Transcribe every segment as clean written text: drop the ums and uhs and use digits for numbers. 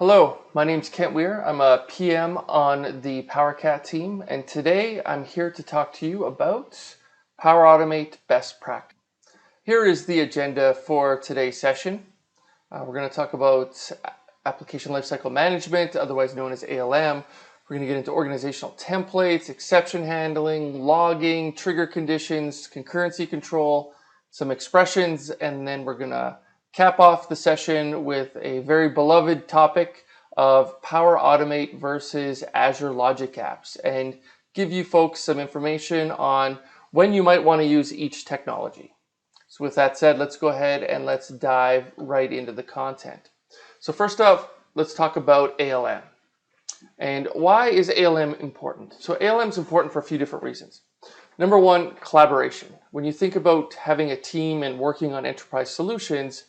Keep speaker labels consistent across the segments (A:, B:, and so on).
A: Hello, my name's Kent Weir. I'm a PM on the PowerCat team, and today I'm here to talk to you about Power Automate best practice. Here is the agenda for today's session. We're going to talk about application lifecycle management, otherwise known as ALM. We're going to get into organizational templates, exception handling, logging, trigger conditions, concurrency control, some expressions, and then we're going to cap off the session with a very beloved topic of Power Automate versus Azure Logic Apps and give you folks some information on when you might want to use each technology. So with that said, let's go ahead and let's dive right into the content. So first up, let's talk about ALM. And why is ALM important? So ALM is important for a few different reasons. Number one, collaboration. When you think about having a team and working on enterprise solutions,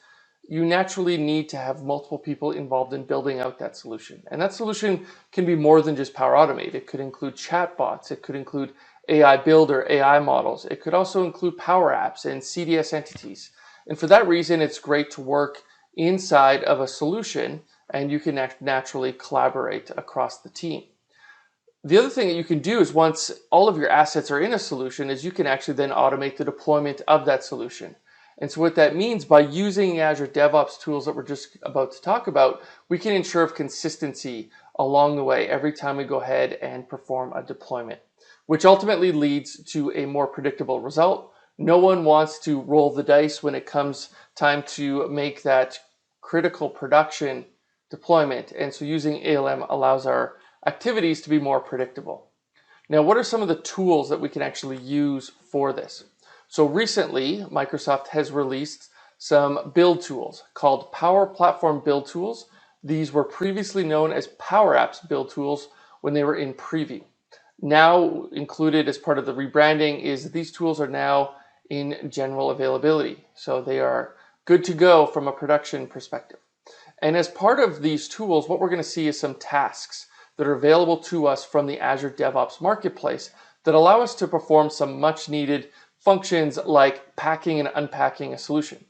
A: you naturally need to have multiple people involved in building out that solution. And that solution can be more than just Power Automate. It could include chatbots. It could include AI Builder, AI models. It could also include Power Apps and CDS entities. And for that reason, it's great to work inside of a solution and you can naturally collaborate across the team. The other thing that you can do is once all of your assets are in a solution is you can actually then automate the deployment of that solution. And so what that means, by using Azure DevOps tools that we're just about to talk about, we can ensure consistency along the way every time we go ahead and perform a deployment, which ultimately leads to a more predictable result. No one wants to roll the dice when it comes time to make that critical production deployment. And so using ALM allows our activities to be more predictable. Now, what are some of the tools that we can actually use for this? So recently, Microsoft has released some build tools called Power Platform Build Tools. These were previously known as Power Apps Build Tools when they were in preview. Now included as part of the rebranding is that these tools are now in general availability. So they are good to go from a production perspective. And as part of these tools, what we're going to see is some tasks that are available to us from the Azure DevOps Marketplace that allow us to perform some much needed functions like packing and unpacking a solution.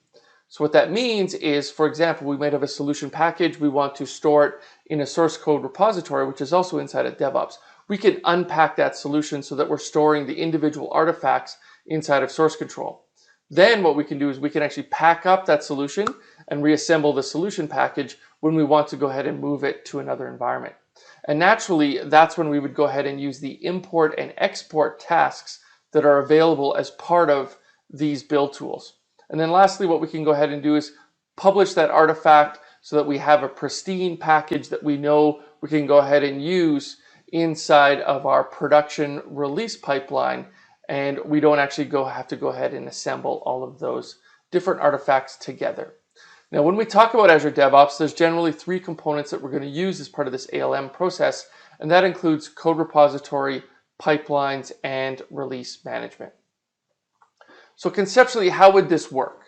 A: So what that means is, for example, we might have a solution package. We want to store it in a source code repository, which is also inside of DevOps. We can unpack that solution so that we're storing the individual artifacts inside of source control. Then what we can do is we can actually pack up that solution and reassemble the solution package when we want to go ahead and move it to another environment. And naturally, that's when we would go ahead and use the import and export tasks that are available as part of these build tools. And then lastly, what we can go ahead and do is publish that artifact so that we have a pristine package that we know we can go ahead and use inside of our production release pipeline, and we don't actually have to go ahead and assemble all of those different artifacts together. Now, when we talk about Azure DevOps, there's generally three components that we're going to use as part of this ALM process, and that includes code repository, pipelines, and release management. So conceptually, how would this work?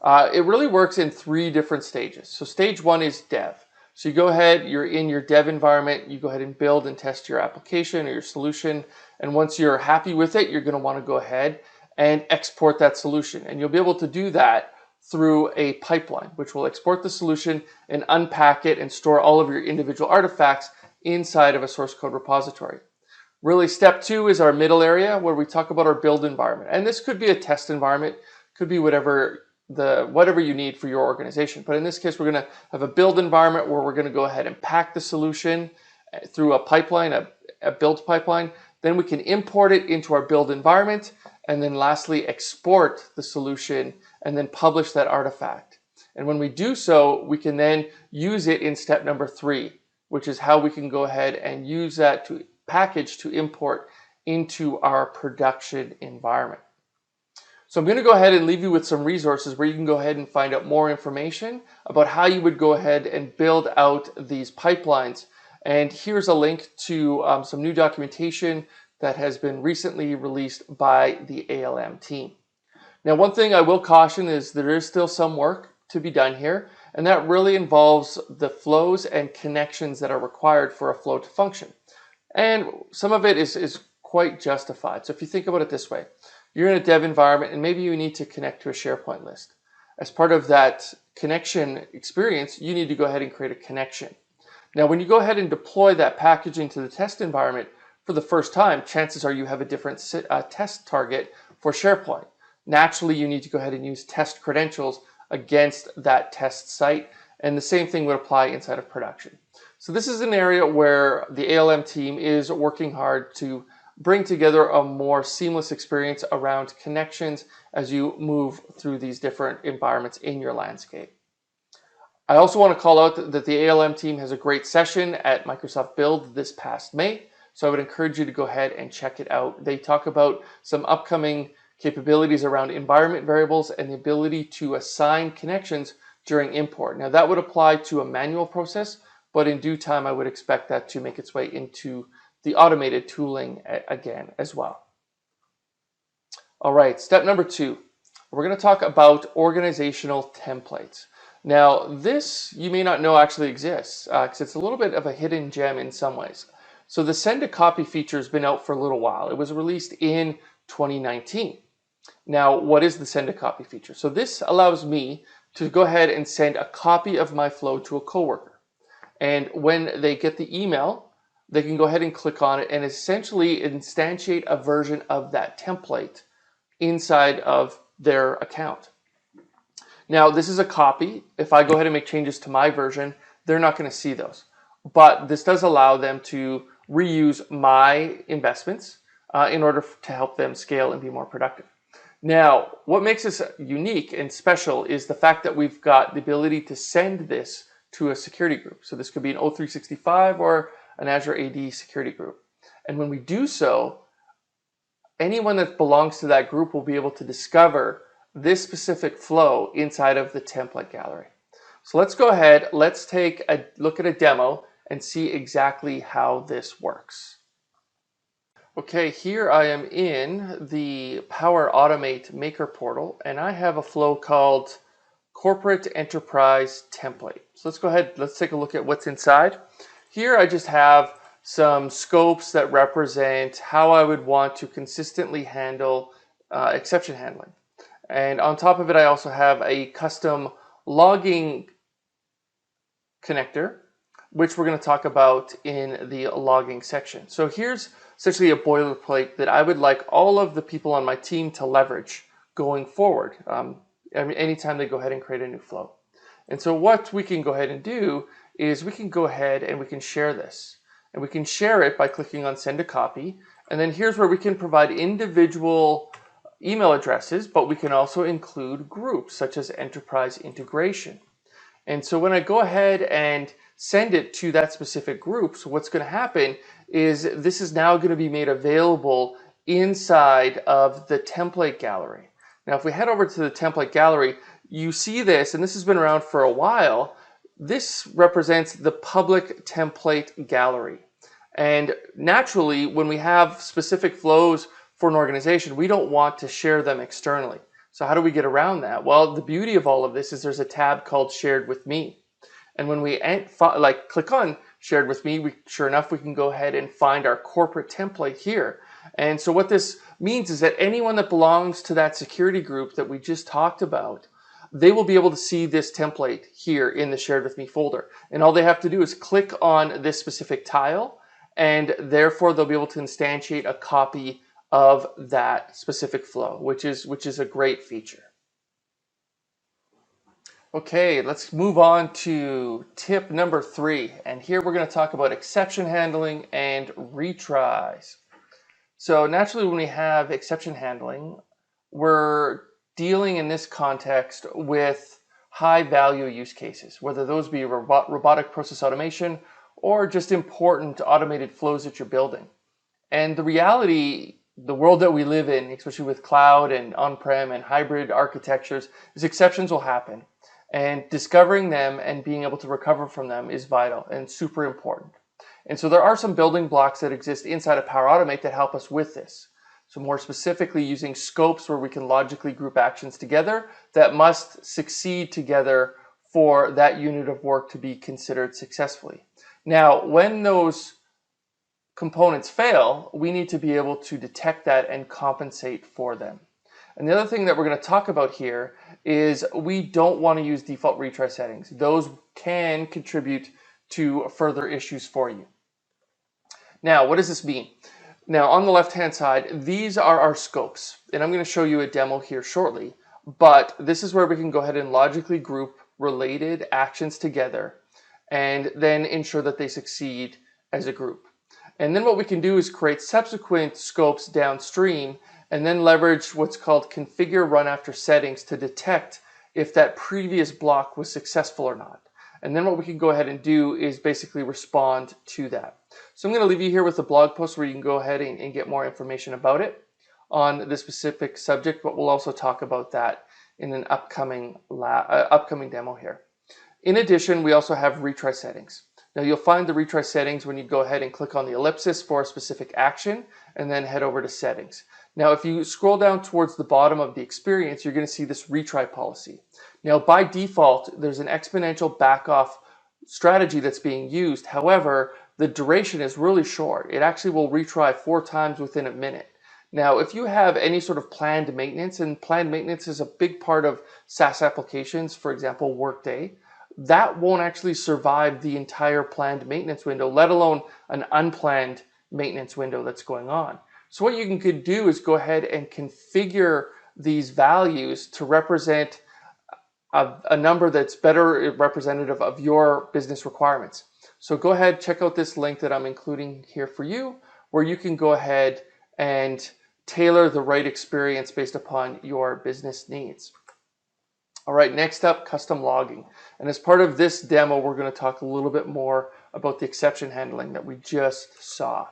A: It really works in three different stages. So stage one is dev. So you go ahead, you're in your dev environment, you go ahead and build and test your application or your solution. And once you're happy with it, you're going to want to go ahead and export that solution. And you'll be able to do that through a pipeline, which will export the solution and unpack it and store all of your individual artifacts inside of a source code repository. Really, step two is our middle area where we talk about our build environment. And this could be a test environment, could be whatever you need for your organization. But in this case, we're going to have a build environment where we're going to go ahead and pack the solution through a pipeline, a build pipeline. Then we can import it into our build environment. And then lastly, export the solution and then publish that artifact. And when we do so, we can then use it in step number three, which is how we can go ahead and use that to package to import into our production environment. So I'm going to go ahead and leave you with some resources where you can go ahead and find out more information about how you would go ahead and build out these pipelines. And here's a link to some new documentation that has been recently released by the ALM team. Now, one thing I will caution is there is still some work to be done here, and that really involves the flows and connections that are required for a flow to function. And some of it is quite justified. So if you think about it this way, you're in a dev environment and maybe you need to connect to a SharePoint list. As part of that connection experience, you need to go ahead and create a connection. Now, when you go ahead and deploy that package into the test environment for the first time, chances are you have a different test target for SharePoint. Naturally, you need to go ahead and use test credentials against that test site, and the same thing would apply inside of production. So this is an area where the ALM team is working hard to bring together a more seamless experience around connections as you move through these different environments in your landscape. I also want to call out that the ALM team has a great session at Microsoft Build this past May, so I would encourage you to go ahead and check it out. They talk about some upcoming capabilities around environment variables and the ability to assign connections during import. Now that would apply to a manual process, but in due time I would expect that to make its way into the automated tooling again as well. All right, step number 2. We're going to talk about organizational templates. Now this you may not know actually exists because it's a little bit of a hidden gem in some ways. So the send a copy feature has been out for a little while. It was released in 2019. Now, what is the send a copy feature? So this allows me to go ahead and send a copy of my flow to a coworker. And when they get the email, they can go ahead and click on it and essentially instantiate a version of that template inside of their account. Now, this is a copy. If I go ahead and make changes to my version, they're not going to see those. But this does allow them to reuse my investments in order to help them scale and be more productive. Now, what makes this unique and special is the fact that we've got the ability to send this to a security group. So this could be an O365 or an Azure AD security group. And when we do so, anyone that belongs to that group will be able to discover this specific flow inside of the template gallery. So let's go ahead, let's take a look at a demo and see exactly how this works. Okay, here I am in the Power Automate Maker portal, and I have a flow called Corporate Enterprise Template. So let's go ahead, let's take a look at what's inside. Here I just have some scopes that represent how I would want to consistently handle exception handling. And on top of it, I also have a custom logging connector, which we're going to talk about in the logging section. So here's essentially a boilerplate that I would like all of the people on my team to leverage going forward anytime they go ahead and create a new flow. And so what we can go ahead and do is we can go ahead and we can share this. And we can share it by clicking on send a copy. And then here's where we can provide individual email addresses, but we can also include groups such as enterprise integration. And so when I go ahead and send it to that specific group, so what's going to happen is this is now going to be made available inside of the template gallery. Now, if we head over to the template gallery, you see this, and this has been around for a while. This represents the public template gallery. And naturally, when we have specific flows for an organization, we don't want to share them externally. So how do we get around that? Well, the beauty of all of this is there's a tab called Shared with Me. And when we click on Shared with Me, sure enough, we can go ahead and find our corporate template here. And so what this means is that anyone that belongs to that security group that we just talked about, they will be able to see this template here in the Shared with Me folder. And all they have to do is click on this specific tile, and therefore they'll be able to instantiate a copy of that specific flow, which is a great feature. Okay, let's move on to tip number 3. And here we're going to talk about exception handling and retries. So naturally, when we have exception handling, we're dealing in this context with high value use cases, whether those be robotic process automation or just important automated flows that you're building. And the reality, the world that we live in, especially with cloud and on-prem and hybrid architectures, is exceptions will happen. And discovering them and being able to recover from them is vital and super important. And so there are some building blocks that exist inside of Power Automate that help us with this. So more specifically, using scopes where we can logically group actions together that must succeed together for that unit of work to be considered successfully. Now, when those components fail, we need to be able to detect that and compensate for them. And the other thing that we're going to talk about here is we don't want to use default retry settings. Those can contribute to further issues for you. Now, what does this mean? Now, on the left-hand side, these are our scopes, and I'm going to show you a demo here shortly, but this is where we can go ahead and logically group related actions together and then ensure that they succeed as a group. And then what we can do is create subsequent scopes downstream and then leverage what's called configure run after settings to detect if that previous block was successful or not. And then what we can go ahead and do is basically respond to that. So I'm going to leave you here with a blog post where you can go ahead and get more information about it on this specific subject, but we'll also talk about that in an upcoming demo here. In addition, we also have retry settings. Now you'll find the retry settings when you go ahead and click on the ellipsis for a specific action and then head over to settings. Now if you scroll down towards the bottom of the experience, you're going to see this retry policy. Now by default, there's an exponential backoff strategy that's being used. However, the duration is really short. It actually will retry 4 times within a minute. Now, if you have any sort of planned maintenance, and planned maintenance is a big part of SaaS applications, for example, Workday, that won't actually survive the entire planned maintenance window, let alone an unplanned maintenance window that's going on. So what you could do is go ahead and configure these values to represent a number that's better representative of your business requirements. So go ahead, check out this link that I'm including here for you, where you can go ahead and tailor the right experience based upon your business needs. All right, next up, custom logging. And as part of this demo, we're going to talk a little bit more about the exception handling that we just saw.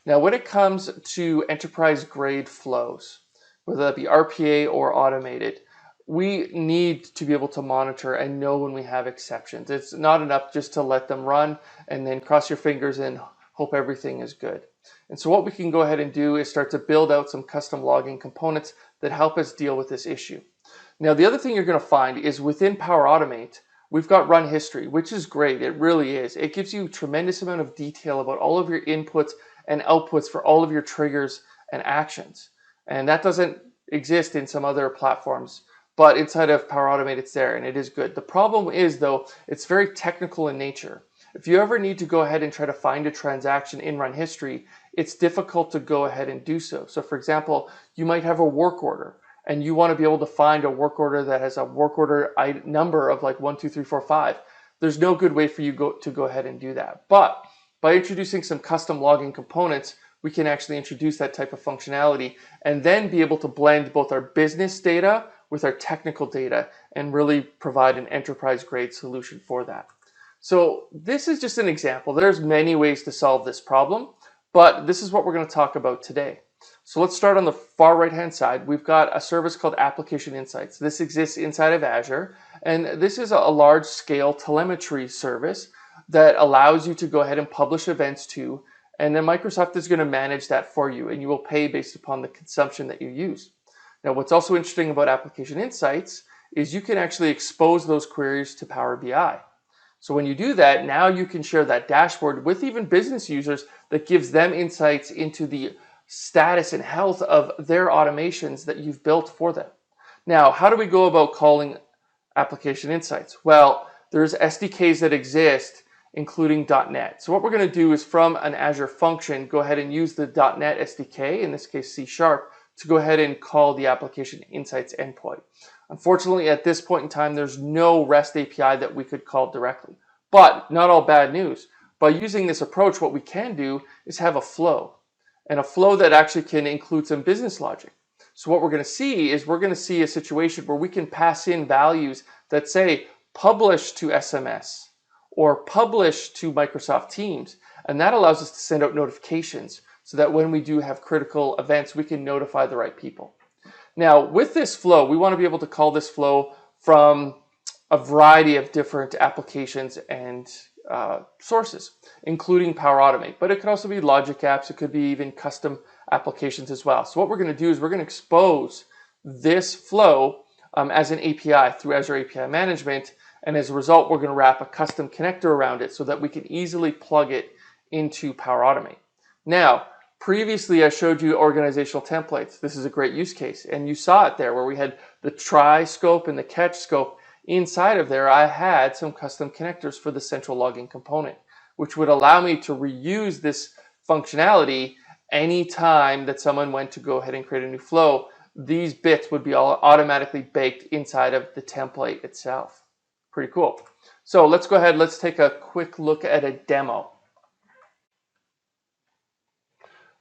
A: Now, when it comes to enterprise grade flows, whether that be RPA or automated, we need to be able to monitor and know when we have exceptions. It's not enough just to let them run and then cross your fingers and hope everything is good. And so what we can go ahead and do is start to build out some custom logging components that help us deal with this issue. Now, the other thing you're going to find is within Power Automate, we've got run history, which is great. It really is. It gives you a tremendous amount of detail about all of your inputs and outputs for all of your triggers and actions. And that doesn't exist in some other platforms, but inside of Power Automate, it's there and it is good. The problem is, though, it's very technical in nature. If you ever need to go ahead and try to find a transaction in run history, it's difficult to go ahead and do so. So for example, you might have a work order and you want to be able to find a work order that has a work order number of like 1, 2, 3, 4, 5. There's no good way for you to go ahead and do that. But by introducing some custom logging components, we can actually introduce that type of functionality and then be able to blend both our business data with our technical data and really provide an enterprise grade solution for that. So this is just an example. There's many ways to solve this problem, but this is what we're going to talk about today. So let's start on the far right-hand side. We've got a service called Application Insights. This exists inside of Azure, and this is a large-scale telemetry service that allows you to go ahead and publish events to, and then Microsoft is going to manage that for you, and you will pay based upon the consumption that you use. Now, what's also interesting about Application Insights is you can actually expose those queries to Power BI. So when you do that, now you can share that dashboard with even business users that gives them insights into the status and health of their automations that you've built for them. Now, how do we go about calling Application Insights? Well, there's SDKs that exist, including .NET. So what we're going to do is from an Azure function, go ahead and use the .NET SDK, in this case C#, to go ahead and call the Application Insights endpoint. Unfortunately, at this point in time, there's no REST API that we could call directly. But not all bad news. By using this approach, what we can do is have a flow, and a flow that actually can include some business logic. So what we're going to see is we're going to see a situation where we can pass in values that say publish to SMS or publish to Microsoft Teams, and that allows us to send out notifications so that when we do have critical events, we can notify the right people. Now, with this flow, we want to be able to call this flow from a variety of different applications and sources, including Power Automate. But it could also be logic apps. It could be even custom applications as well. So what we're going to do is we're going to expose this flow as an API through Azure API Management. And as a result, we're going to wrap a custom connector around it so that we can easily plug it into Power Automate. Now, previously, I showed you organizational templates. This is a great use case, and you saw it there where we had the try scope and the catch scope inside of there, I had some custom connectors for the central logging component, which would allow me to reuse this functionality anytime that someone went to go ahead and create a new flow. These bits would be all automatically baked inside of the template itself. Pretty cool. So let's go ahead, let's take a quick look at a demo.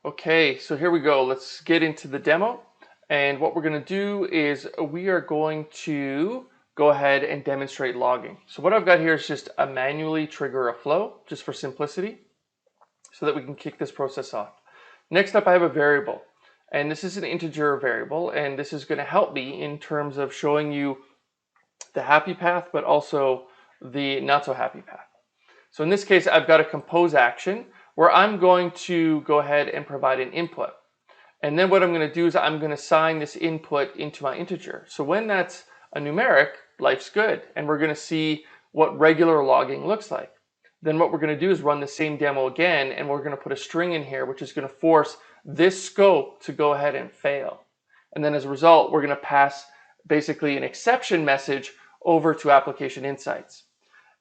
A: Okay, so here we go. Let's get into the demo. And what we're going to do is we are going to go ahead and demonstrate logging. So what I've got here is just a manually trigger a flow, just for simplicity, so that we can kick this process off. Next up, I have a variable. And this is an integer variable, and this is going to help me in terms of showing you the happy path, but also the not so happy path. So in this case, I've got a compose action where I'm going to go ahead and provide an input. And then what I'm going to do is I'm going to assign this input into my integer. So when that's a numeric, life's good. And we're going to see what regular logging looks like. Then what we're going to do is run the same demo again, and we're going to put a string in here, which is going to force this scope to go ahead and fail. And then as a result, we're going to pass basically an exception message over to Application Insights.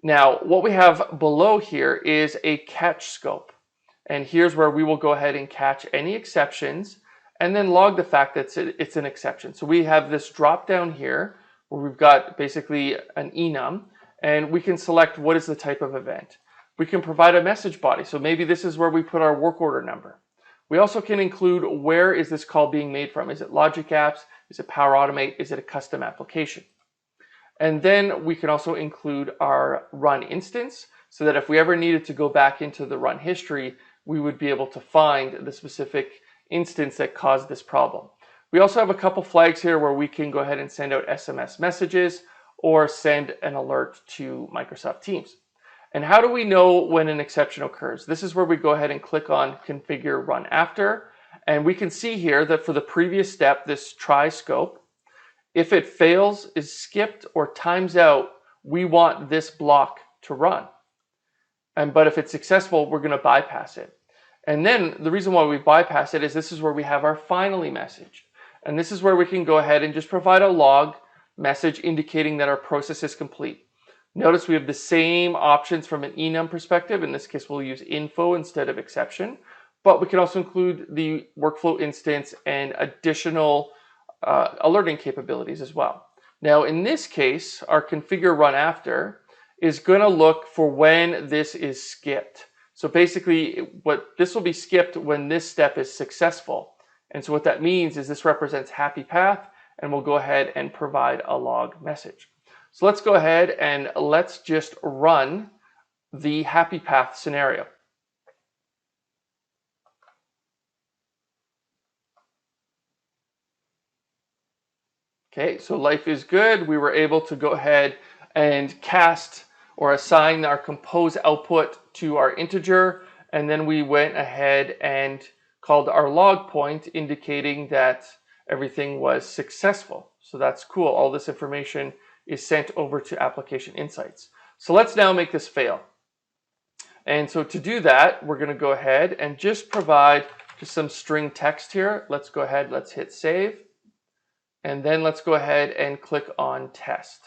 A: Now, what we have below here is a catch scope. And here's where we will go ahead and catch any exceptions and then log the fact that it's an exception. So we have this drop down here where we've got basically an enum, and we can select what is the type of event. We can provide a message body. So maybe this is where we put our work order number. We also can include where is this call being made from. Is it Logic Apps? Is it Power Automate? Is it a custom application? And then we can also include our run instance so that if we ever needed to go back into the run history, we would be able to find the specific instance that caused this problem. We also have a couple flags here where we can go ahead and send out SMS messages or send an alert to Microsoft Teams. And how do we know when an exception occurs? This is where we go ahead and click on Configure Run After. And we can see here that for the previous step, this try scope, if it fails, is skipped, or times out, we want this block to run. But if it's successful, we're going to bypass it. And then the reason why we bypass it is this is where we have our finally message. And this is where we can go ahead and just provide a log message indicating that our process is complete. Notice we have the same options from an enum perspective. In this case, we'll use info instead of exception. But we can also include the workflow instance and additional alerting capabilities as well. Now, in this case, our configure run after is going to look for when this is skipped. So basically, this will be skipped when this step is successful. And so what that means is this represents happy path, and we'll go ahead and provide a log message. So let's go ahead and let's just run the happy path scenario. Okay, so life is good. We were able to go ahead and cast or assign our compose output to our integer, and then we went ahead and called our log point indicating that everything was successful. So that's cool. All this information is sent over to Application Insights. So let's now make this fail. And so to do that, we're going to go ahead and just provide just some string text here. Let's go ahead, let's hit save. And then let's go ahead and click on test.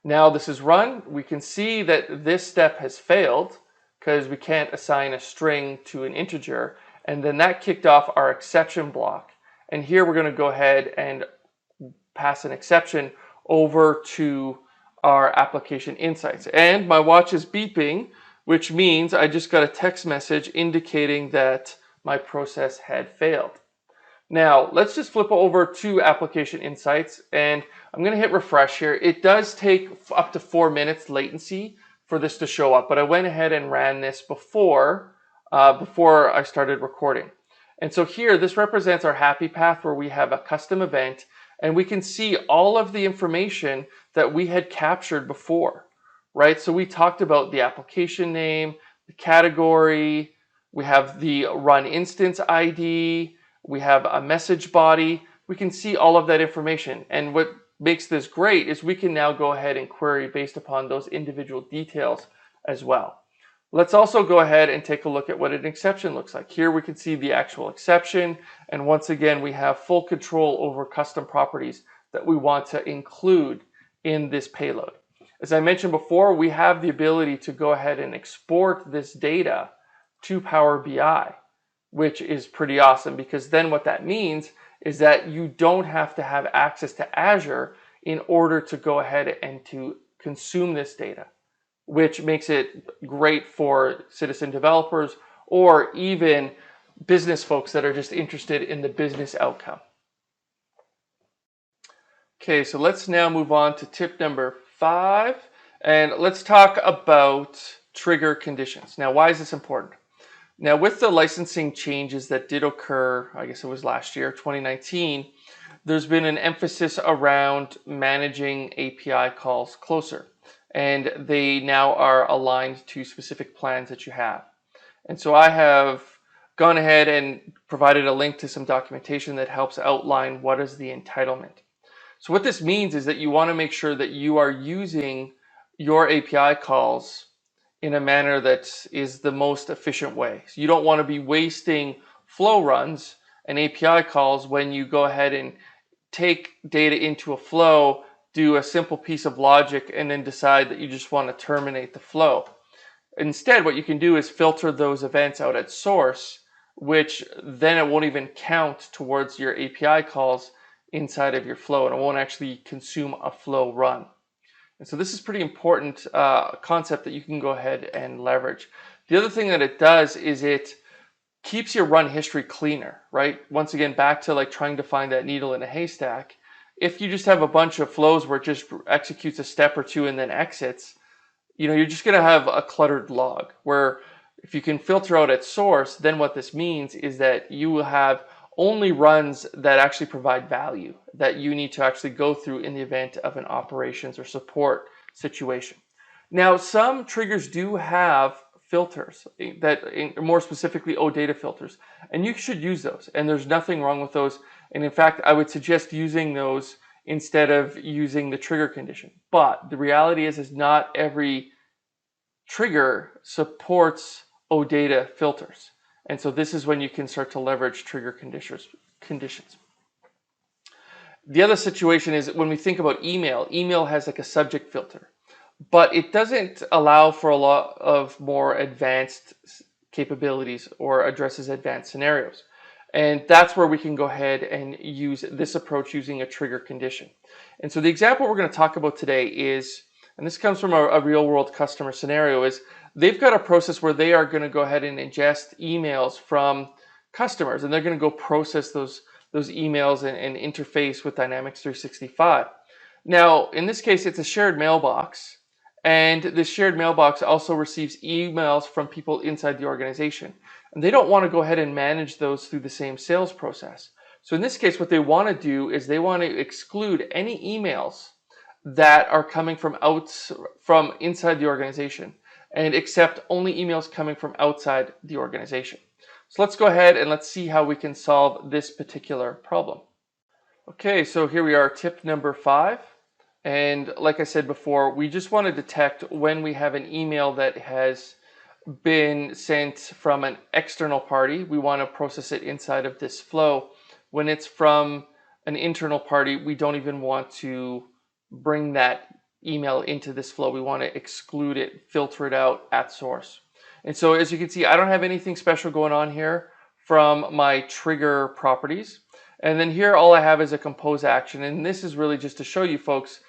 A: Now this is run. We can see that this step has failed because we can't assign a string to an integer. And then that kicked off our exception block. And here we're going to go ahead and pass an exception over to our Application Insights. And my watch is beeping, which means I just got a text message indicating that my process had failed. Now, let's just flip over to Application Insights, and I'm going to hit refresh here. It does take up to 4 minutes latency for this to show up, but I went ahead and ran this before I started recording. And so here, this represents our happy path where we have a custom event, and we can see all of the information that we had captured before, right? So we talked about the application name, the category, we have the run instance ID, we have a message body. We can see all of that information. And what makes this great is we can now go ahead and query based upon those individual details as well. Let's also go ahead and take a look at what an exception looks like. Here we can see the actual exception, and once again we have full control over custom properties that we want to include in this payload. As I mentioned before, we have the ability to go ahead and export this data to Power BI, which is pretty awesome, because then what that means is that you don't have to have access to Azure in order to go ahead and to consume this data, which makes it great for citizen developers or even business folks that are just interested in the business outcome. Okay, so let's now move on to tip number 5, and let's talk about trigger conditions. Now, why is this important? Now, with the licensing changes that did occur, I guess it was last year, 2019, there's been an emphasis around managing API calls closer, and they now are aligned to specific plans that you have. And so I have gone ahead and provided a link to some documentation that helps outline what is the entitlement. So what this means is that you want to make sure that you are using your API calls in a manner that is the most efficient way. So you don't want to be wasting flow runs and API calls when you go ahead and take data into a flow, do a simple piece of logic, and then decide that you just want to terminate the flow. Instead, what you can do is filter those events out at source, which then it won't even count towards your API calls inside of your flow, and it won't actually consume a flow run. And so this is pretty important concept that you can go ahead and leverage. The other thing that it does is it keeps your run history cleaner, right? Once again, back to like trying to find that needle in a haystack. If you just have a bunch of flows where it just executes a step or two and then exits, you're just going to have a cluttered log. Where if you can filter out at source, then what this means is that you will have only runs that actually provide value that you need to actually go through in the event of an operations or support situation. Now, some triggers do have filters that, more specifically, OData filters, and you should use those, and there's nothing wrong with those. And in fact, I would suggest using those instead of using the trigger condition. But the reality is not every trigger supports OData filters. And so this is when you can start to leverage trigger conditions. The other situation is when we think about email. Email has like a subject filter, but it doesn't allow for a lot of more advanced capabilities or addresses advanced scenarios. And that's where we can go ahead and use this approach using a trigger condition. And so the example we're going to talk about today is, and this comes from a real world customer scenario, is they've got a process where they are going to go ahead and ingest emails from customers, and they're going to go process those emails and interface with Dynamics 365. Now, in this case, it's a shared mailbox, and this shared mailbox also receives emails from people inside the organization. And they don't want to go ahead and manage those through the same sales process. So in this case, what they want to do is they want to exclude any emails that are coming from inside the organization and accept only emails coming from outside the organization. So let's go ahead and let's see how we can solve this particular problem. Okay, so here we are, tip number 5. And like I said before, we just want to detect when we have an email that has been sent from an external party. We want to process it inside of this flow. When it's from an internal party, we don't even want to bring that email into this flow. We want to exclude it, filter it out at source. And so as you can see, I don't have anything special going on here from my trigger properties. And then here all I have is a compose action, and this is really just to show you folks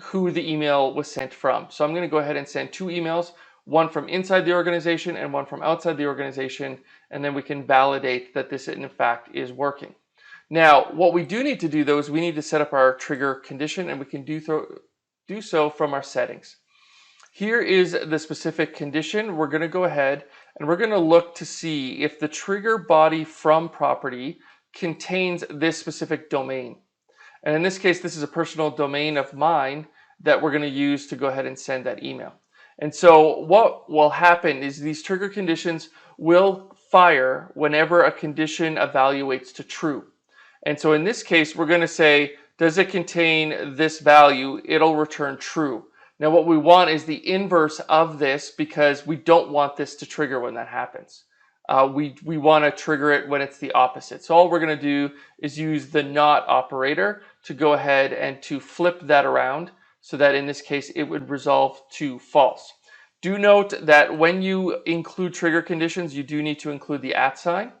A: who the email was sent from. So I'm going to go ahead and send 2 emails, one from inside the organization and one from outside the organization, and then we can validate that this in fact is working. Now, what we do need to do though is we need to set up our trigger condition, and we can do so from our settings. Here is the specific condition. We're going to go ahead and we're going to look to see if the trigger body from property contains this specific domain. And in this case, this is a personal domain of mine that we're going to use to go ahead and send that email. And so what will happen is these trigger conditions will fire whenever a condition evaluates to true. And so in this case, we're going to say, does it contain this value? It'll return true. Now what we want is the inverse of this because we don't want this to trigger when that happens. We want to trigger it when it's the opposite. So all we're going to do is use the not operator to go ahead and to flip that around so that in this case it would resolve to false. Do note that when you include trigger conditions, you do need to include the @ sign.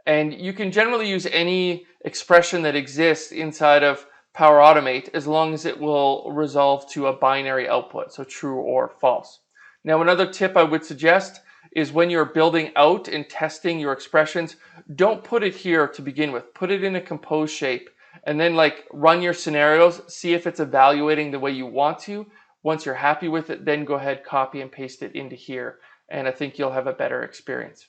A: And you can generally use any expression that exists inside of Power Automate as long as it will resolve to a binary output, so true or false. Now, another tip I would suggest is when you're building out and testing your expressions, don't put it here to begin with. Put it in a compose shape and then run your scenarios, see if it's evaluating the way you want to. Once you're happy with it, then go ahead, copy and paste it into here. And I think you'll have a better experience.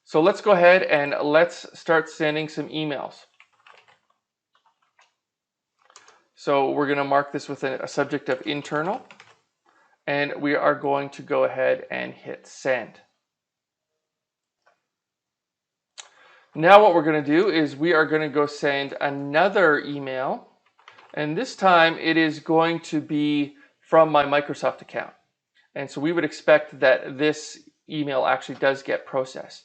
A: So let's go ahead and let's start sending some emails. So we're going to mark this with a subject of internal, and we are going to go ahead and hit send. Now what we're going to do is we are going to go send another email, and this time it is going to be from my Microsoft account. And so we would expect that this email actually does get processed.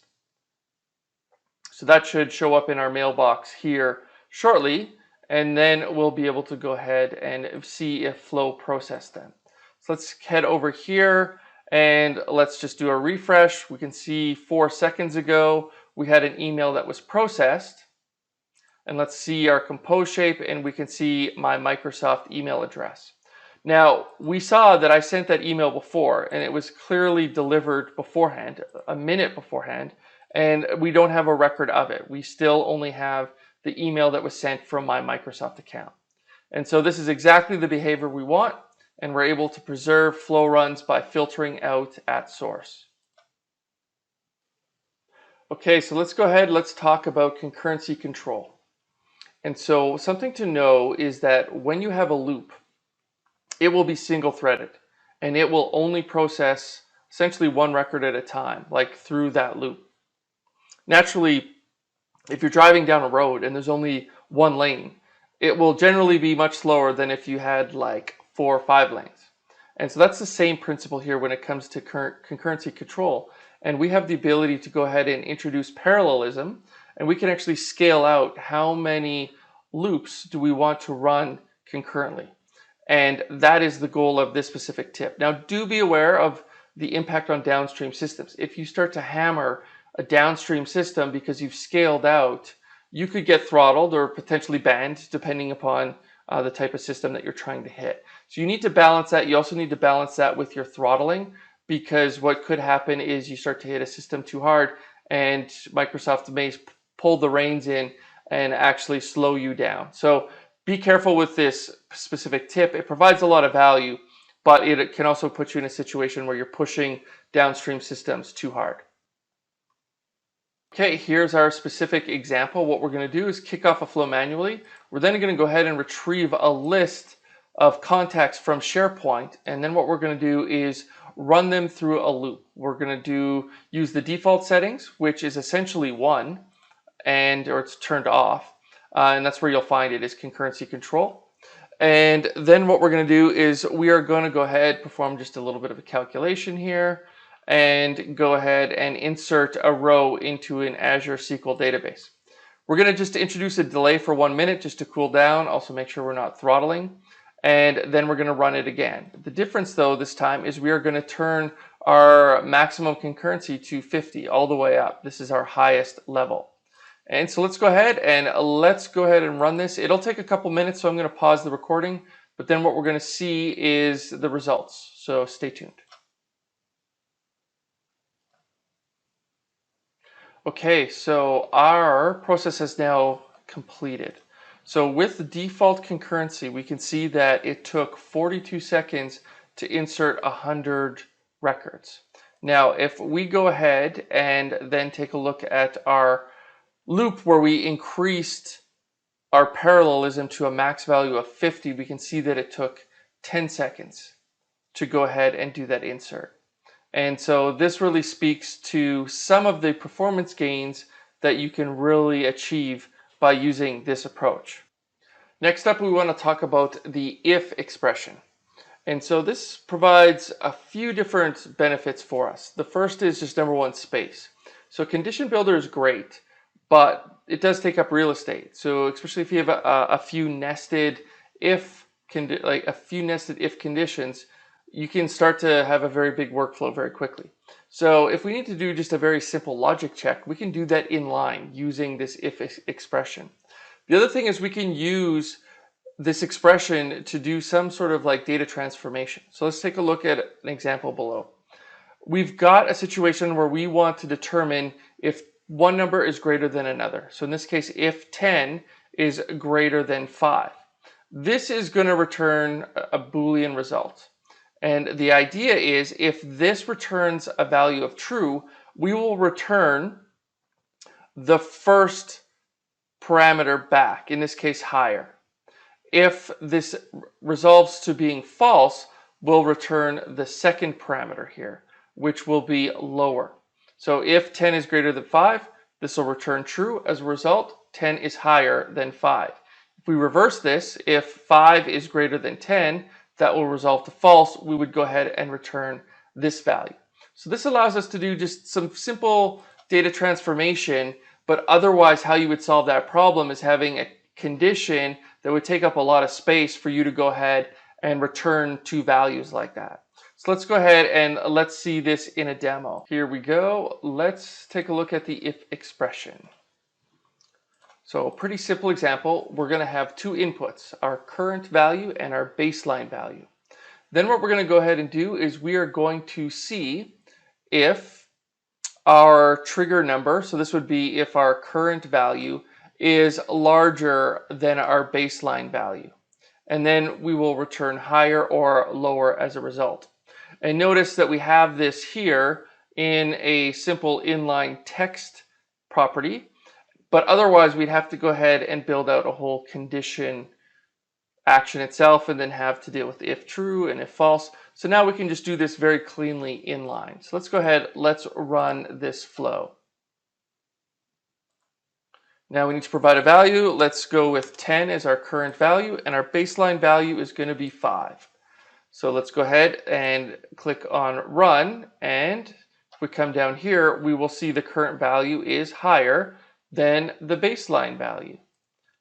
A: So that should show up in our mailbox here shortly, and then we'll be able to go ahead and see if Flow processed them. So let's head over here and let's just do a refresh. We can see 4 seconds ago we had an email that was processed, and let's see our compose shape, and we can see my Microsoft email address. Now we saw that I sent that email before and it was clearly delivered beforehand, a minute beforehand, and we don't have a record of it. We still only have the email that was sent from my Microsoft account. And so this is exactly the behavior we want, and we're able to preserve flow runs by filtering out at source. Okay, so let's go ahead, let's talk about concurrency control. And so something to know is that when you have a loop, it will be single threaded, and it will only process essentially one record at a time, through that loop. Naturally, if you're driving down a road and there's only one lane, it will generally be much slower than if you had 4 or 5 lanes. And so that's the same principle here when it comes to concurrency control. And we have the ability to go ahead and introduce parallelism, and we can actually scale out how many loops do we want to run concurrently. And that is the goal of this specific tip. Now, do be aware of the impact on downstream systems. If you start to hammer a downstream system because you've scaled out, you could get throttled or potentially banned depending upon the type of system that you're trying to hit. So you need to balance that. You also need to balance that with your throttling, because what could happen is you start to hit a system too hard and Microsoft may pull the reins in and actually slow you down. So be careful with this specific tip. It provides a lot of value, but it can also put you in a situation where you're pushing downstream systems too hard. Okay, here's our specific example. What we're going to do is kick off a flow manually. We're then going to go ahead and retrieve a list of contacts from SharePoint, and then what we're going to do is run them through a loop. We're going to use the default settings, which is essentially 1, or it's turned off, and that's where you'll find it is concurrency control. And then what we're going to do is we are going to go ahead, perform just a little bit of a calculation here, and go ahead and insert a row into an Azure SQL database. We're going to just introduce a delay for 1 minute just to cool down, also make sure we're not throttling, and then we're going to run it again. The difference though this time is we are going to turn our maximum concurrency to 50 all the way up. This is our highest level. And so let's go ahead and run this. It'll take a couple minutes, so I'm going to pause the recording, but then what we're going to see is the results. So stay tuned. Okay, so our process has now completed. So with the default concurrency, we can see that it took 42 seconds to insert 100 records. Now, if we go ahead and then take a look at our loop where we increased our parallelism to a max value of 50, we can see that it took 10 seconds to go ahead and do that insert. And so this really speaks to some of the performance gains that you can really achieve by using this approach. Next up, we want to talk about the if expression. And so this provides a few different benefits for us. The first is just number one, space. So Condition Builder is great, but it does take up real estate. So especially if you have a few nested if conditions, you can start to have a very big workflow very quickly. So if we need to do just a very simple logic check, we can do that in line using this if expression. The other thing is we can use this expression to do some sort of like data transformation. So let's take a look at an example below. We've got a situation where we want to determine if one number is greater than another. So in this case, if 10 is greater than 5. This is going to return a Boolean result. And the idea is if this returns a value of true, we will return the first parameter back, in this case higher. If this resolves to being false, we'll return the second parameter here, which will be lower. So if 10 is greater than 5, this will return true. As a result, 10 is higher than 5. If we reverse this, if 5 is greater than 10, that will resolve to false. We would go ahead and return this value. So this allows us to do just some simple data transformation, but otherwise how you would solve that problem is having a condition that would take up a lot of space for you to go ahead and return two values like that. So let's go ahead and let's see this in a demo. Here we go. Let's take a look at the if expression. So a pretty simple example. We're going to have two inputs, our current value and our baseline value. Then what we're going to go ahead and do is we are going to see if our trigger number, so this would be if our current value is larger than our baseline value. And then we will return higher or lower as a result. And notice that we have this here in a simple inline text property, but otherwise we'd have to go ahead and build out a whole condition action itself and then have to deal with if true and if false. So now we can just do this very cleanly inline. So let's go ahead, let's run this flow. Now we need to provide a value. Let's go with 10 as our current value, and our baseline value is going to be 5. So let's go ahead and click on run, and if we come down here, we will see the current value is higher than the baseline value.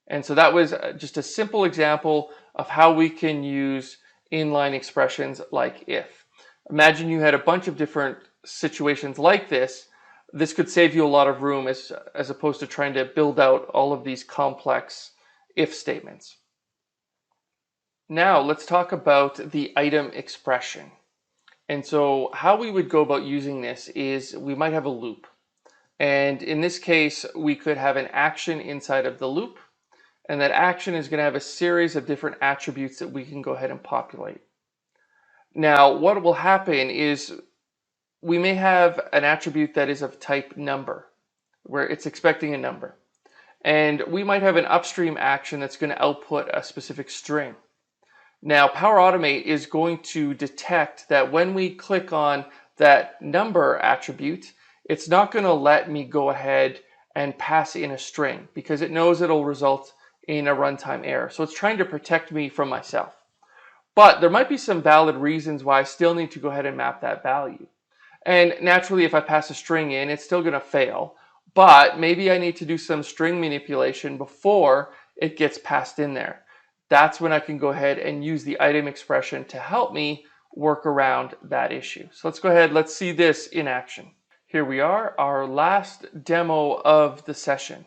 A: And so that was just a simple example of how we can use inline expressions like if. Imagine you had a bunch of different situations like this. This could save you a lot of room as opposed to trying to build out all of these complex if statements. Now let's talk about the item expression. And so how we would go about using this is we might have a loop. And in this case, we could have an action inside of the loop. And that action is going to have a series of different attributes that we can go ahead and populate. Now, what will happen is we may have an attribute that is of type number, where it's expecting a number. And we might have an upstream action that's going to output a specific string. Now, Power Automate is going to detect that when we click on that number attribute, it's not going to let me go ahead and pass in a string because it knows it'll result in a runtime error. So it's trying to protect me from myself. But there might be some valid reasons why I still need to go ahead and map that value. And naturally, if I pass a string in, it's still going to fail. But maybe I need to do some string manipulation before it gets passed in there. That's when I can go ahead and use the item expression to help me work around that issue. So let's go ahead, let's see this in action. Here we are, our last demo of the session.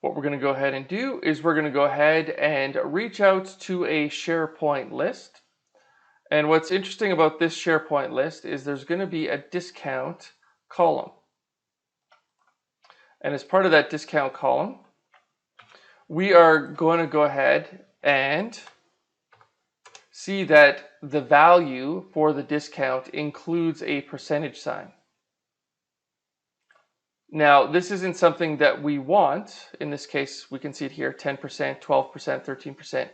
A: What we're going to go ahead and do is we're going to go ahead and reach out to a SharePoint list. And what's interesting about this SharePoint list is there's going to be a discount column. And as part of that discount column, we are going to go ahead and see that the value for the discount includes a percentage sign. Now, this isn't something that we want. In this case, we can see it here, 10%, 12%, 13%.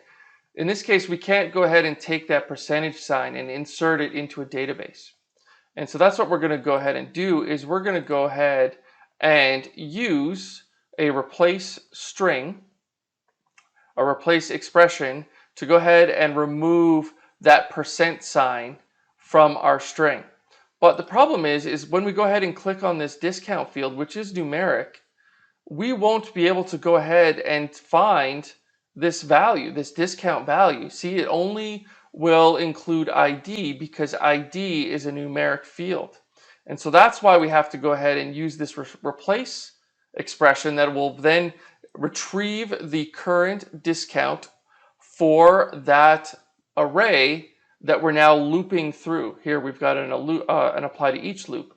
A: In this case, we can't go ahead and take that percentage sign and insert it into a database. And so that's what we're going to go ahead and do is we're going to go ahead and use a replace string, a replace expression to go ahead and remove that percent sign from our string. But the problem is when we go ahead and click on this discount field, which is numeric, we won't be able to go ahead and find this value, this discount value. See, it only will include ID because ID is a numeric field. And so that's why we have to go ahead and use this replace expression that will then retrieve the current discount for that array that we're now looping through. Here we've got an apply to each loop.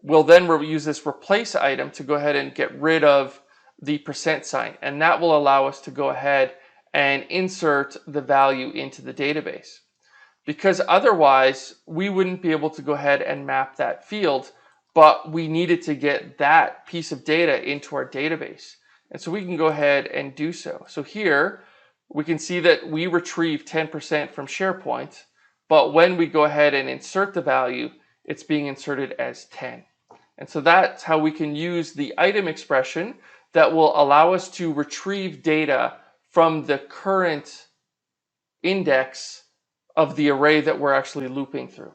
A: We'll then use this replace item to go ahead and get rid of the percent sign, and that will allow us to go ahead and insert the value into the database. Because otherwise we wouldn't be able to go ahead and map that field, but we needed to get that piece of data into our database. And so we can go ahead and do so. So here we can see that we retrieve 10% from SharePoint, but when we go ahead and insert the value, it's being inserted as 10. And so that's how we can use the item expression that will allow us to retrieve data from the current index of the array that we're actually looping through.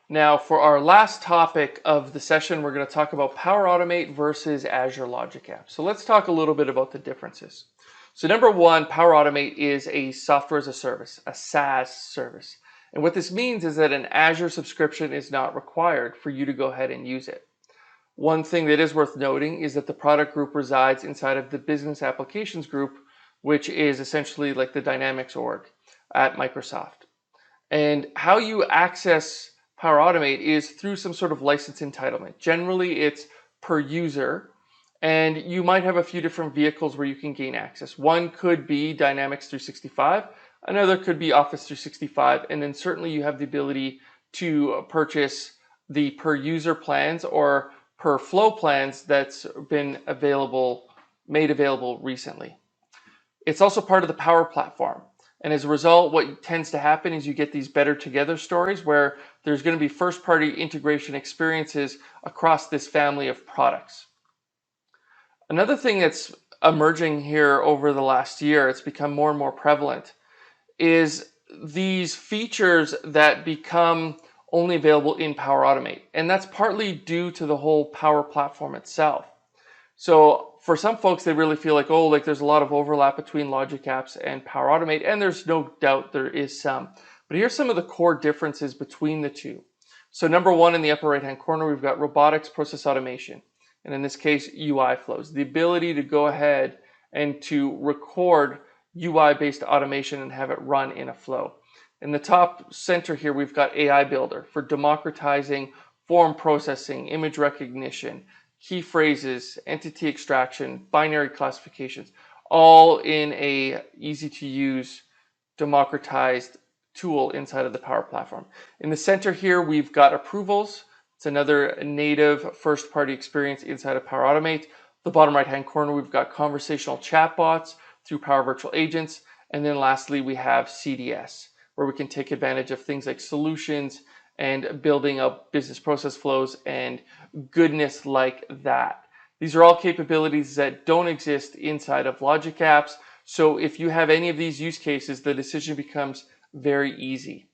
A: Now, for our last topic of the session, we're going to talk about Power Automate versus Azure Logic Apps. So let's talk a little bit about the differences. So number one, Power Automate is a software as a service, a SaaS service. And what this means is that an Azure subscription is not required for you to go ahead and use it. One thing that is worth noting is that the product group resides inside of the business applications group, which is essentially like the Dynamics org at Microsoft. And how you access Power Automate is through some sort of license entitlement. Generally, it's per user, and you might have a few different vehicles where you can gain access. One could be Dynamics 365, another could be Office 365, and then certainly you have the ability to purchase the per user plans or per flow plans that's been made available recently. It's also part of the Power Platform. And as a result, what tends to happen is you get these better together stories where there's going to be first-party integration experiences across this family of products. Another thing that's emerging here over the last year, it's become more and more prevalent, is these features that become only available in Power Automate. And that's partly due to the whole Power Platform itself. So for some folks, they really feel like, oh, like there's a lot of overlap between Logic Apps and Power Automate, and there's no doubt there is some. But here's some of the core differences between the two. So number one, in the upper right-hand corner, we've got robotics process automation. And in this case, UI flows, the ability to go ahead and to record UI-based automation and have it run in a flow. In the top center here, we've got AI Builder for democratizing form processing, image recognition, key phrases, entity extraction, binary classifications, all in a easy to use, democratized tool inside of the Power Platform. In the center here, we've got approvals. It's another native first-party experience inside of Power Automate. The bottom right-hand corner, we've got conversational chatbots through Power Virtual Agents. And then lastly, we have CDS, where we can take advantage of things like solutions and building up business process flows and goodness like that. These are all capabilities that don't exist inside of Logic Apps. So if you have any of these use cases, the decision becomes very easy.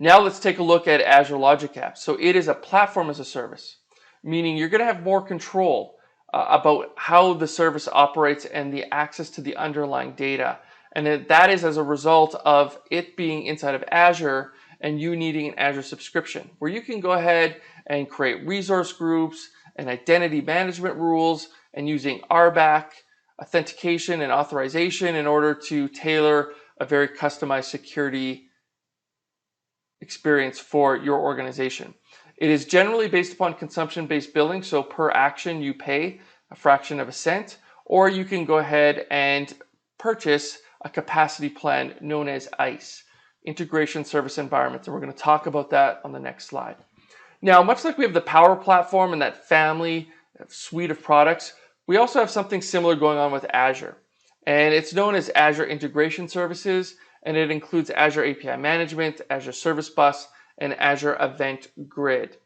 A: Now let's take a look at Azure Logic Apps. So it is a platform as a service, meaning you're going to have more control about how the service operates and the access to the underlying data. And that is as a result of it being inside of Azure and you needing an Azure subscription, where you can go ahead and create resource groups and identity management rules and using RBAC, authentication and authorization in order to tailor a very customized security experience for your organization. It is generally based upon consumption-based billing, so per action you pay a fraction of a cent, or you can go ahead and purchase a capacity plan known as ICE, Integration Service Environments, and we're going to talk about that on the next slide. Now, much like we have the Power Platform and that family suite of products, we also have something similar going on with Azure, and it's known as Azure Integration Services, and it includes Azure API Management, Azure Service Bus, and Azure Event Grid.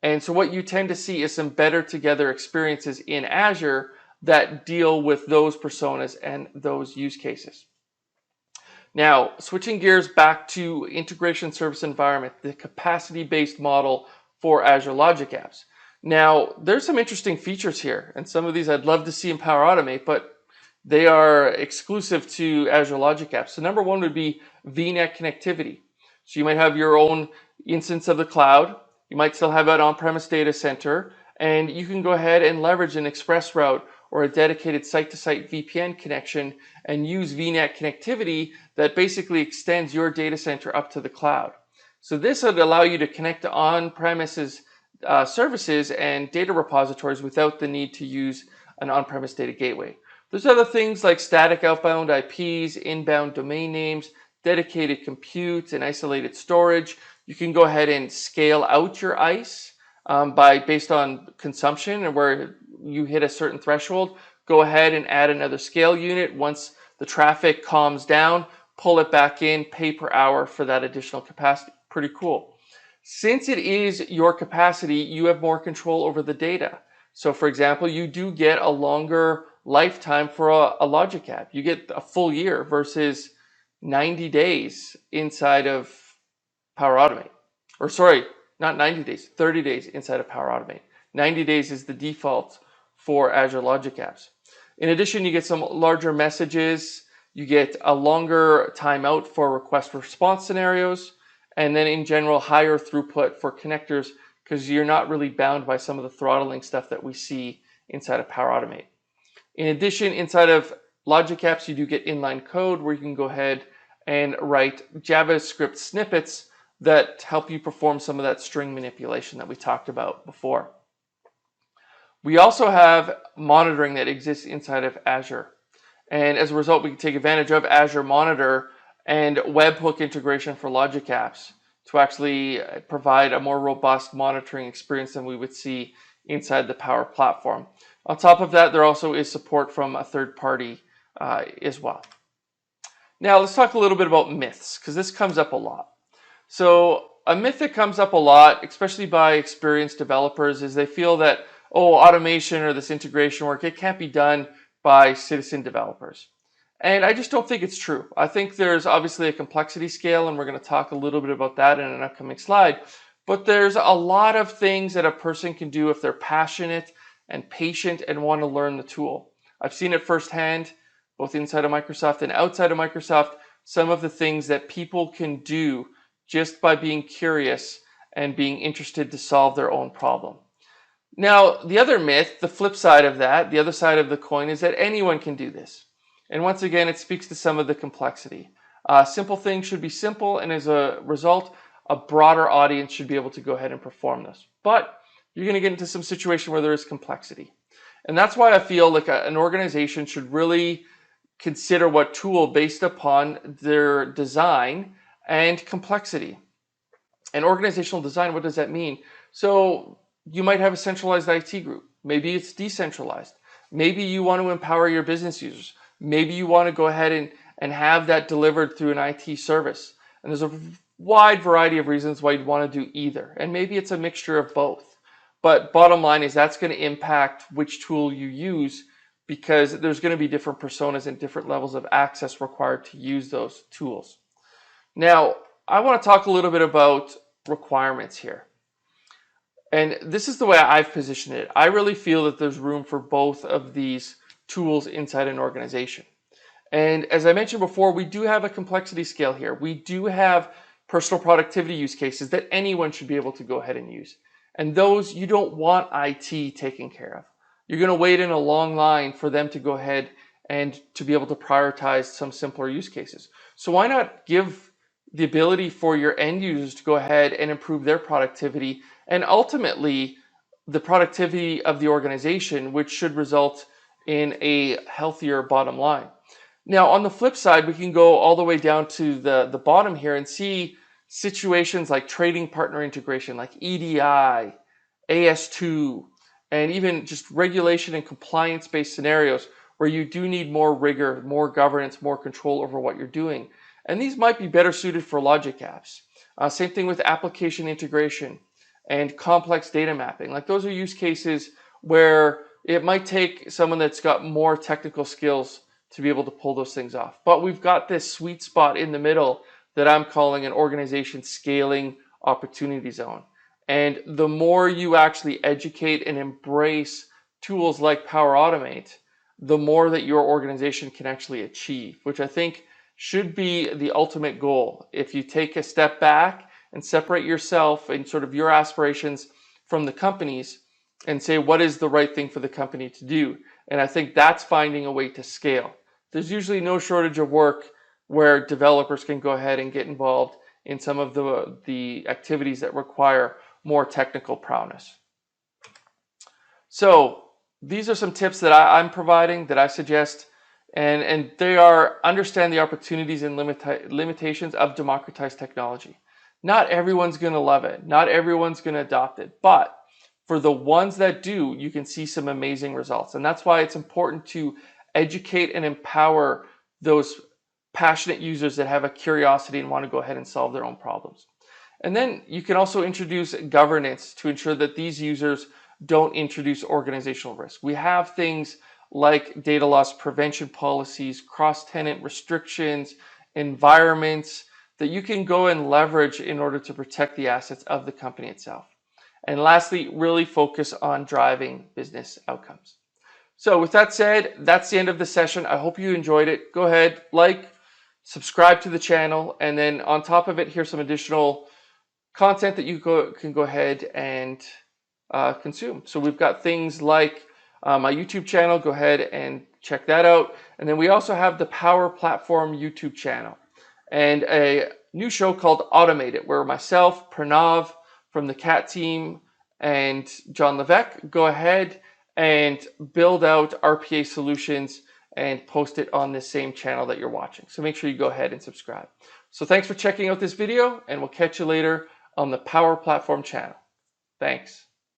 A: And so what you tend to see is some better together experiences in Azure that deal with those personas and those use cases. Now, switching gears back to integration service environment, the capacity-based model for Azure Logic Apps. Now, there's some interesting features here, and some of these I'd love to see in Power Automate, but they are exclusive to Azure Logic Apps. So number one would be VNet connectivity. So you might have your own instance of the cloud. You might still have an on-premise data center, and you can go ahead and leverage an express route or a dedicated site-to-site VPN connection and use VNet connectivity that basically extends your data center up to the cloud. So this would allow you to connect to on-premises services and data repositories without the need to use an on-premise data gateway. There's other things like static outbound IPs, inbound domain names, dedicated compute, and isolated storage. You can go ahead and scale out your ICE based on consumption, and where you hit a certain threshold, go ahead and add another scale unit. Once the traffic calms down, pull it back in, pay per hour for that additional capacity. Pretty cool. Since it is your capacity, you have more control over the data. So for example, you do get a longer lifetime for a Logic app. You get a full year versus 90 days inside of Power Automate. Or sorry, not 90 days, 30 days inside of Power Automate. 90 days is the default for Azure Logic Apps. In addition, you get some larger messages, you get a longer timeout for request response scenarios, and then in general, higher throughput for connectors because you're not really bound by some of the throttling stuff that we see inside of Power Automate. In addition, inside of Logic Apps, you do get inline code where you can go ahead and write JavaScript snippets that help you perform some of that string manipulation that we talked about before. We also have monitoring that exists inside of Azure. And as a result, we can take advantage of Azure Monitor and webhook integration for Logic Apps to actually provide a more robust monitoring experience than we would see inside the Power Platform. On top of that, there also is support from a third party as well. Now, let's talk a little bit about myths, because this comes up a lot. So a myth that comes up a lot, especially by experienced developers, is they feel that, oh, automation or this integration work, it can't be done by citizen developers. And I just don't think it's true. I think there's obviously a complexity scale, and we're going to talk a little bit about that in an upcoming slide. But there's a lot of things that a person can do if they're passionate and patient and want to learn the tool. I've seen it firsthand, both inside of Microsoft and outside of Microsoft, some of the things that people can do just by being curious and being interested to solve their own problem. Now, the other myth, the flip side of that, the other side of the coin, is that anyone can do this. And once again, it speaks to some of the complexity. Simple things should be simple, and as a result, a broader audience should be able to go ahead and perform this. But you're going to get into some situation where there is complexity. And that's why I feel like an organization should really consider what tool based upon their design and complexity. And organizational design, what does that mean? So you might have a centralized IT group. Maybe it's decentralized. Maybe you want to empower your business users. Maybe you want to go ahead and have that delivered through an IT service. And there's a wide variety of reasons why you'd want to do either. And maybe it's a mixture of both. But bottom line is that's going to impact which tool you use, because there's going to be different personas and different levels of access required to use those tools. Now, I want to talk a little bit about requirements here. And this is the way I've positioned it. I really feel that there's room for both of these tools inside an organization. And as I mentioned before, we do have a complexity scale here. We do have personal productivity use cases that anyone should be able to go ahead and use. And those you don't want IT taking care of. You're going to wait in a long line for them to go ahead and to be able to prioritize some simpler use cases. So why not give the ability for your end users to go ahead and improve their productivity and ultimately the productivity of the organization, which should result in a healthier bottom line. Now, on the flip side, we can go all the way down to the bottom here and see situations like trading partner integration, like EDI, AS2, and even just regulation and compliance-based scenarios where you do need more rigor, more governance, more control over what you're doing. And these might be better suited for Logic Apps. Same thing with application integration and complex data mapping. Like those are use cases where it might take someone that's got more technical skills to be able to pull those things off. But we've got this sweet spot in the middle that I'm calling an organization scaling opportunity zone. And the more you actually educate and embrace tools like Power Automate, the more that your organization can actually achieve, which I think should be the ultimate goal. If you take a step back and separate yourself and sort of your aspirations from the company's and say, what is the right thing for the company to do? And I think that's finding a way to scale. There's usually no shortage of work where developers can go ahead and get involved in some of the activities that require more technical prowess. So these are some tips that I'm providing, that I suggest, and they are: understand the opportunities and limitations of democratized technology. Not everyone's going to love it. Not everyone's going to adopt it. But for the ones that do, you can see some amazing results. And that's why it's important to educate and empower those passionate users that have a curiosity and want to go ahead and solve their own problems. And then you can also introduce governance to ensure that these users don't introduce organizational risk. We have things like data loss prevention policies, cross-tenant restrictions, environments that you can go and leverage in order to protect the assets of the company itself. And lastly, really focus on driving business outcomes. So with that said, that's the end of the session. I hope you enjoyed it. Go ahead, like, subscribe to the channel, and then on top of it, here's some additional content that you can go ahead and consume. So we've got things like my YouTube channel. Go ahead and check that out. And then we also have the Power Platform YouTube channel and a new show called Automate It, where myself, Pranav from the CAT team, and John Levesque go ahead and build out RPA solutions and post it on the same channel that you're watching. So make sure you go ahead and subscribe. So thanks for checking out this video, and we'll catch you later on the Power Platform channel. Thanks.